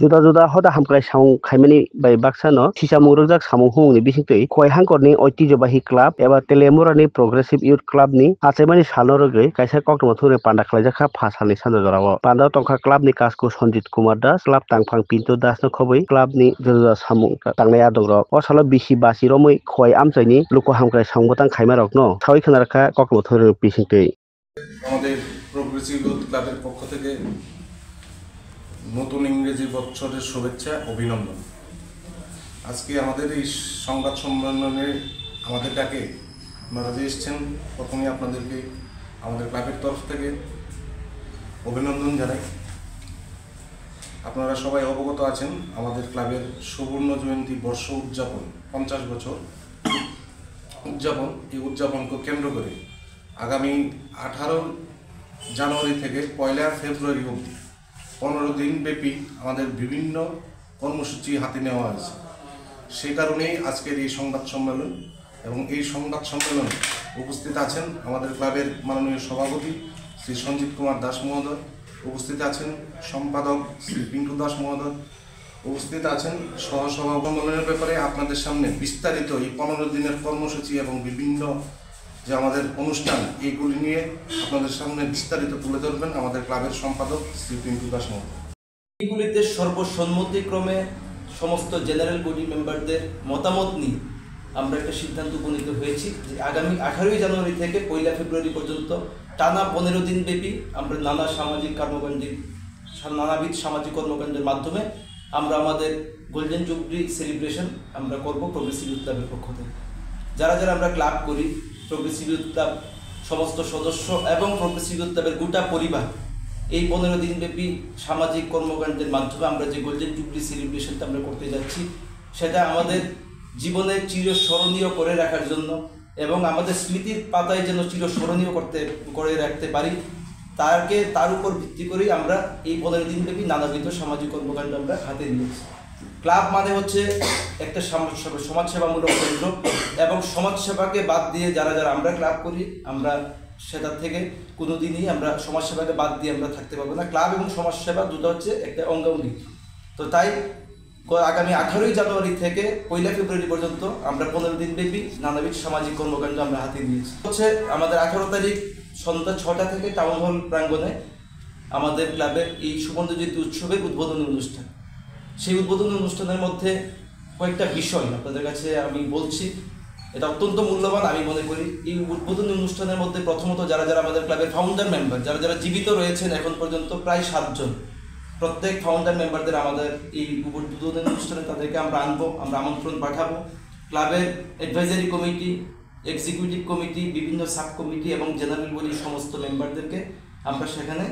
juda juda hoda hamkrai samung khaimani bai baksano sisamung rojak samung humungni bisingtwi khoi hangkorni oitibjahi club eba telemurani progressive youth club ni achaimani salno rogwi kaisa koktoma thuri panda khlaijak pha salni sando jorao panda tongkha club ni kasku Sanjit Kumar Das club tangphang Pintu Das no khobui club ni juda juda samung tangnai adogrok o salo bisi basi romui khoi amchaini luko hamkrai samung tang khaimarok no sawi khnarakha koktoma thuri bisingtwi আমাদের progressive youth ক্লাবের পক্ষ থেকে নতুন ইংরেজি বছরের শুভেচ্ছা অভিনন্দন। আজকে আমাদের এই সংবাদ সম্মেলনে আমাদের ডাকে আপনারা যে এসেছেন, প্রথমে আপনাদেরকে আমাদের ক্লাবের তরফ থেকে অভিনন্দন জানাই। আপনারা সবাই অবগত আছেন আমাদের ক্লাবের সুবর্ণ জয়ন্তী বর্ষ উদযাপন 50 বছর উদযাপন, এই উদযাপনকে কেন্দ্র করে আগামী 18 জানুয়ারি থেকে 1 ফেব্রুয়ারি অবধি 15 দিন ব্যাপী আমাদের বিভিন্ন কর্মসূচি হাতে নেওয়া হয়েছে। সেই কারণেই আজকের এই সংবাদ সম্মেলন, এবং এই সংবাদ সম্মেলনে উপস্থিত আছেন আমাদের ক্লাবের মাননীয় সভাপতি শ্রী সঞ্জিত কুমার দাস মহোদয়, উপস্থিত আছেন সম্পাদক শ্রী পিন্টু দাস মহোদয়, উপস্থিত আছেন সহসভাপতি। সম্মেলনের ব্যাপারে আপনাদের সামনে বিস্তারিত এই 15 দিনের কর্মসূচি এবং বিভিন্ন যে আমাদের অনুষ্ঠান, এইগুলি নিয়ে আপনাদের সামনে বিস্তারিত তুলে ধরবেন আমাদের ক্লাবের সম্পাদক শ্রী পিন্টু দাস মহোদয়। এইগুলিতে সর্বসম্মতিক্রমে সমস্ত জেনারেল বডি মেম্বারদের মতামত নিয়ে আমরা একটা সিদ্ধান্ত উপনীত হয়েছি যে আগামী 18 জানুয়ারি থেকে 1 ফেব্রুয়ারি পর্যন্ত টানা 15 দিন ব্যাপী আমরা নানাবিধ সামাজিক কর্মকাণ্ডের মাধ্যমে আমরা আমাদের গোল্ডেন জুবলি সেলিব্রেশন আমরা করব প্রোগ্রেসিভ ইউথ ক্লাবের পক্ষ থেকে। যারা যারা আমরা ক্লাব করি, প্রোগ্রেসিভ ইউথ ক্লাব সমস্ত সদস্য এবং প্রোগ্রেসিভ ইউথ ক্লাবের গোটা পরিবার এই 15 দিন ব্যাপী সামাজিক কর্মকাণ্ডের মাধ্যমে আমরা যে গোল্ডেন জুবলি সেলিব্রেশনটা আমরা করতে যাচ্ছি, সেটা আমাদের জীবনে চিরস্মরণীয় করে রাখার জন্য এবং আমাদের স্মৃতির পাতায় যেন চিরস্মরণীয় করে রাখতে পারি, তার উপর ভিত্তি করেই আমরা এই 15 দিন ব্যাপী নানাবিধ সামাজিক কর্মকাণ্ড আমরা হাতে নিয়েছি। ক্লাব মানে হচ্ছে একটা সমাজসেবামূলক কেন্দ্র, এবং সমাজসেবাকে বাদ দিয়ে যারা যারা আমরা ক্লাব করি, আমরা সেটার থেকে কোনোদিনই আমরা সমাজসেবাকে বাদ দিয়ে আমরা থাকতে পারবো না। ক্লাব এবং সমাজসেবা দুটো হচ্ছে একটা অঙ্গাঙ্গী। তো তাই আগামী 18 জানুয়ারি থেকে 1 ফেব্রুয়ারি পর্যন্ত আমরা 15 দিন ব্যাপী নানাবিধ সামাজিক কর্মকাণ্ড আমরা হাতে নিয়েছি। হচ্ছে আমাদের 18 তারিখ সন্ধ্যা 6টা থেকে টাউন হল প্রাঙ্গণে আমাদের ক্লাবের এই সুবর্ণ জয়ন্তী উৎসবের উদ্বোধনী অনুষ্ঠান। সেই উদ্বোধনী অনুষ্ঠানের মধ্যে কয়েকটা বিষয় আপনাদের কাছে আমি বলছি, এটা অত্যন্ত মূল্যবান আমি মনে করি। এই উদ্বোধনী অনুষ্ঠানের মধ্যে প্রথমত যারা যারা আমাদের ক্লাবের ফাউন্ডার মেম্বার, যারা যারা জীবিত রয়েছেন এখন পর্যন্ত প্রায় 7 জন, প্রত্যেক ফাউন্ডার মেম্বারদের আমাদের এই উদ্বোধনী অনুষ্ঠানে তাদেরকে আমরা আনবো, আমরা আমন্ত্রণ পাঠাবো। ক্লাবের অ্যাডভাইজারি কমিটি, এক্সিকিউটিভ কমিটি, বিভিন্ন সাব কমিটি এবং জেনারেল বডির সমস্ত মেম্বারদেরকে আমরা সেখানে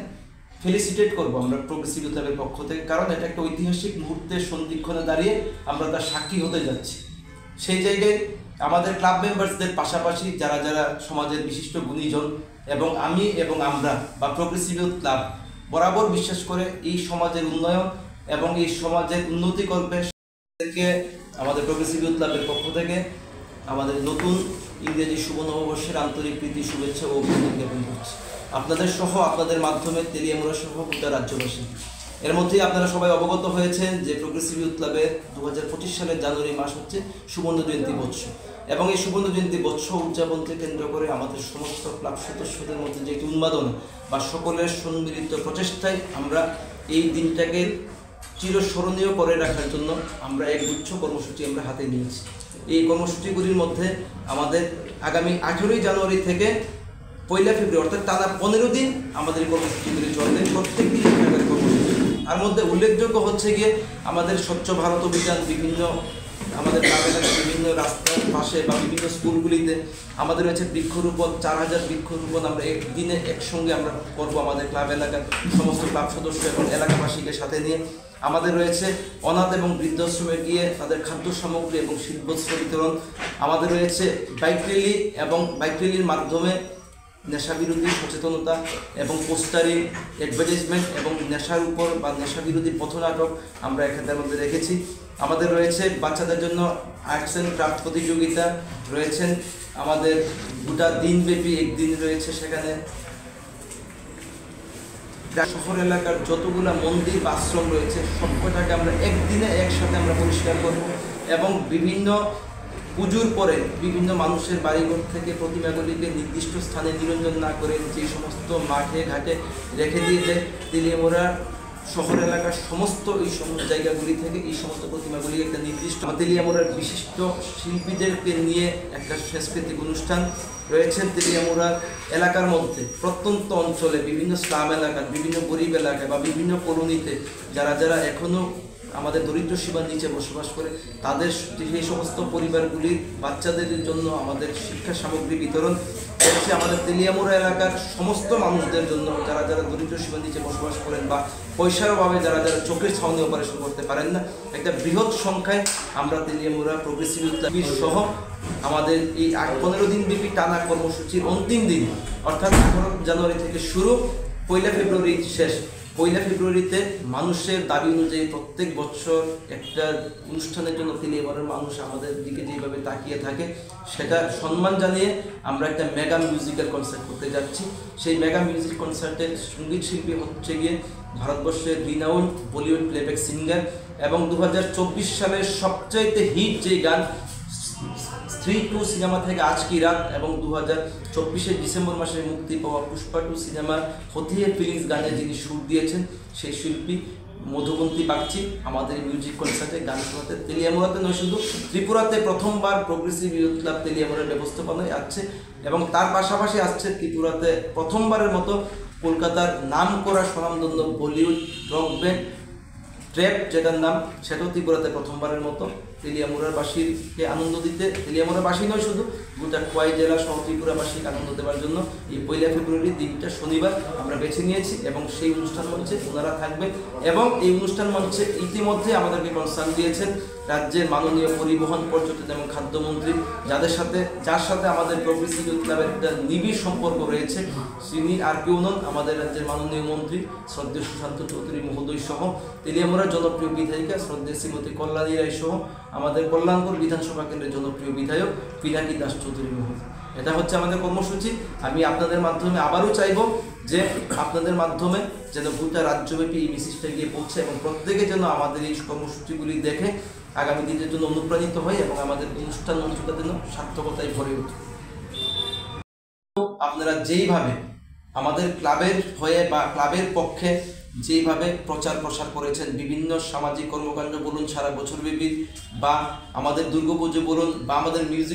ফেলিসিটেট করবো আমরা প্রোগ্রেসিভ ইউথ ক্লাবের পক্ষ থেকে, কারণ এটা একটা ঐতিহাসিক মুহূর্তের সন্ধিক্ষণে দাঁড়িয়ে আমরা তার সাক্ষী হতে যাচ্ছি। সেই জায়গায় আমাদের ক্লাব মেম্বারসদের পাশাপাশি যারা যারা সমাজের বিশিষ্ট গুণীজন এবং আমি এবং আমরা বা প্রোগ্রেসিভ ইউথ ক্লাব বরাবর বিশ্বাস করে এই সমাজের উন্নয়ন এবং এই সমাজের উন্নতি করবে, আমাদের প্রোগ্রেসিভ ইউথ ক্লাবের পক্ষ থেকে আমাদের নতুন ইংরেজি শুভ নববর্ষের আন্তরিক প্রীতি শুভেচ্ছা ও অভিনন্দন জ্ঞাপন করছি আপনাদের সহ, আপনাদের মাধ্যমে তেলিয়ামুড়া সহ গোটা রাজ্যবাসী। এর মধ্যেই আপনারা সবাই অবগত হয়েছেন যে প্রোগ্রেসিভ ইউথ ক্লাবের 2025 সালের জানুয়ারি মাস হচ্ছে সুবর্ণ জয়ন্তী বৎসর, এবং এই সুবর্ণ জয়ন্তী বৎসর উদযাপনকে কেন্দ্র করে আমাদের সমস্ত ক্লাব সদস্যদের মধ্যে যে একটি উন্মাদনা বা সকলের সম্মিলিত প্রচেষ্টায় আমরা এই দিনটাকে চিরস্মরণীয় করে রাখার জন্য আমরা একগুচ্ছ কর্মসূচি আমরা হাতে নিয়েছি। এই কর্মসূচিগুলির মধ্যে আমাদের আগামী 18 জানুয়ারি থেকে 1 ফেব্রুয়ারি অর্থাৎ টানা 15 দিন আমাদের কর্মসূচিগুলি চলবে, প্রত্যেক দিন কর্মসূচি। তার মধ্যে উল্লেখযোগ্য হচ্ছে গিয়ে আমাদের স্বচ্ছ ভারত অভিযান, বিভিন্ন আমাদের গ্রামের বিভিন্ন রাস্তার পাশে বা বিভিন্ন স্কুলগুলিতে আমাদের রয়েছে বৃক্ষরোপণ, 4000 বৃক্ষরোপণ আমরা একদিনে একসঙ্গে আমরা করবো আমাদের ক্লাব এলাকার সমস্ত ক্লাব সদস্য এবং এলাকাবাসীকে সাথে নিয়ে। আমাদের রয়েছে অনাথ এবং বৃদ্ধাশ্রমে গিয়ে তাদের খাদ্য সামগ্রী এবং শীতবস্ত্র বিতরণ। আমাদের রয়েছে বাইক র্যালি, এবং বাইক র্যালির মাধ্যমে নেশাবিরোধী সচেতনতা এবং পোস্টারিং, অ্যাডভার্টাইজমেন্ট এবং নেশার উপর বা নেশাবিরোধী পথনাটক আমরা এখানের মধ্যে রেখেছি। আমাদের রয়েছে বাচ্চাদের জন্য আর্টস অ্যান্ড ক্রাফট প্রতিযোগিতা রয়েছেন, আমাদের গোটা দিনব্যাপী একদিন রয়েছে সেখানে শহর এলাকার যতগুলো মন্দির বা আশ্রম রয়েছে সবকটাকে আমরা একদিনে একসাথে আমরা পরিষ্কার করব এবং বিভিন্ন পুজোর পরে বিভিন্ন মানুষের বাড়িঘর থেকে প্রতিমাগুলিকে নির্দিষ্ট স্থানে নিরঞ্জন না করে যে সমস্ত মাঠে ঘাটে রেখে দিয়ে যায় তেলিয়ামুড়া শহর এলাকার সমস্ত এই সমস্ত জায়গাগুলি থেকে এই সমস্ত প্রতিমাগুলি একটা নির্দিষ্ট তেলিয়ামুড়ার বিশিষ্ট শিল্পীদেরকে নিয়ে একটা সাংস্কৃতিক অনুষ্ঠান রয়েছে তেলিয়ামুড়া এলাকার মধ্যে প্রত্যন্ত অঞ্চলে বিভিন্ন স্লাম এলাকার বিভিন্ন গরিব এলাকায় বা বিভিন্ন কলোনিতে যারা যারা এখনও আমাদের দরিদ্র সীমার নিচে বসবাস করে তাদের সেই সমস্ত পরিবারগুলির বাচ্চাদের জন্য আমাদের শিক্ষা সামগ্রী বিতরণ করছে। আমাদের তেলিয়ামুড়া এলাকার সমস্ত মানুষদের জন্য যারা যারা দরিদ্র সীমার নিচে বসবাস করেন বা পয়সার অভাবে যারা যারা চোখের ছাউনি অপারেশন করতে পারেন না, একটা বৃহৎ সংখ্যায় আমরা তেলিয়ামুড়া প্রোগ্রেসিভ ইউথ ক্লাব সহ আমাদের এই 15 দিন ব্যাপী টানা কর্মসূচির অন্তিম দিন অর্থাৎ 18 জানুয়ারি থেকে শুরু, 1 ফেব্রুয়ারি শেষ। 1 ফেব্রুয়ারিতে মানুষের দাবি অনুযায়ী প্রত্যেক বছর একটা অনুষ্ঠানের জন্য তেলিয়ামুড়ার মানুষ আমাদের দিকে যেভাবে তাকিয়ে থাকে সেটা সম্মান জানিয়ে আমরা একটা মেগা মিউজিক্যাল কনসার্ট করতে যাচ্ছি। সেই মেগা মিউজিক কনসার্টের সঙ্গীত শিল্পী হচ্ছে গিয়ে ভারতবর্ষের রিনাউন্ড বলিউড প্লেব্যাক সিঙ্গার এবং 2024 সালের সবচাইতে হিট যে গান স্ত্রী 2 সিনেমা থেকে আজ কি রাত এবং 2024 ডিসেম্বর মাসে মুক্তি পাওয়া পুষ্পা 2 সিনেমার হথিয়ে ফিলিংস গানে যিনি সুর দিয়েছেন সেই শিল্পী মধুবন্তী বাগচি আমাদের মিউজিক কনসার্টে গান শোনাতে তেলিয়ামুড়াতে নয় শুধু ত্রিপুরাতে প্রথমবার প্রোগ্রেসিভ ইউথ ক্লাব তেলিয়ামুড়ার ব্যবস্থাপনায় আসছে এবং তার পাশাপাশি আসছে ত্রিপুরাতে প্রথমবারের মতো কলকাতার নাম করা স্বনামধন্য বলিউড রক ব্যান্ড ট্র্যাপ যেটার নাম সেটাও ত্রিপুরাতে প্রথমবারের মতো তেলিয়ামুড়াবাসীকে আনন্দ দিতে, তেলিয়ামুড়াবাসী নয় শুধু গোটা খোয়াই জেলা সহ ত্রিপুরাবাসীকে আনন্দ দেওয়ার জন্য এই 1 ফেব্রুয়ারি দিনটা শনিবার আমরা বেছে নিয়েছি এবং সেই অনুষ্ঠান মঞ্চে ওনারা থাকবেন এবং এই অনুষ্ঠান মঞ্চে ইতিমধ্যে আমাদেরকে কনসার্ন দিয়েছেন রাজ্যের মাননীয় পরিবহন পর্যটন এবং খাদ্যমন্ত্রী যার সাথে আমাদের প্রোগ্রেসিভ ইউথ ক্লাবের একটা নিবিড় সম্পর্ক রয়েছে। তিনি আর কেউ নন, আমাদের রাজ্যের মাননীয় মন্ত্রী শ্রদ্ধেয় সুশান্ত চৌধুরী মহোদয় সহ তেলিয়ামুড়ার জনপ্রিয় বিধায়িকা শ্রদ্ধেয় শ্রীমতী কল্যাণী রায় সহ আমাদের কল্যাণপুর বিধানসভা কেন্দ্রের জনপ্রিয় বিধায়ক পিনাকি দাস চৌধুরী মহোদয়। এটা হচ্ছে আমাদের কর্মসূচি। আমি আপনাদের মাধ্যমে আবারও চাইব যে আপনাদের মাধ্যমে যেন গোটা রাজ্যব্যাপী এই মেসেজটা গিয়ে পৌঁছে এবং প্রত্যেকে যেন আমাদের এই কর্মসূচিগুলি দেখে আগামী দিনের জন্য অনুপ্রাণিত হয় এবং আমাদের অনুষ্ঠান মঞ্চটা যেন সার্থকতায় ভরে ওঠে। আপনারা যেইভাবে আমাদের ক্লাবের হয়ে বা ক্লাবের পক্ষে যেইভাবে প্রচার প্রসার করেছেন বিভিন্ন সামাজিক কর্মকাণ্ড বলুন সারা বছরব্যাপী বা আমাদের দুর্গাপুজো বলুন বা আমাদের মিউজিক্যাল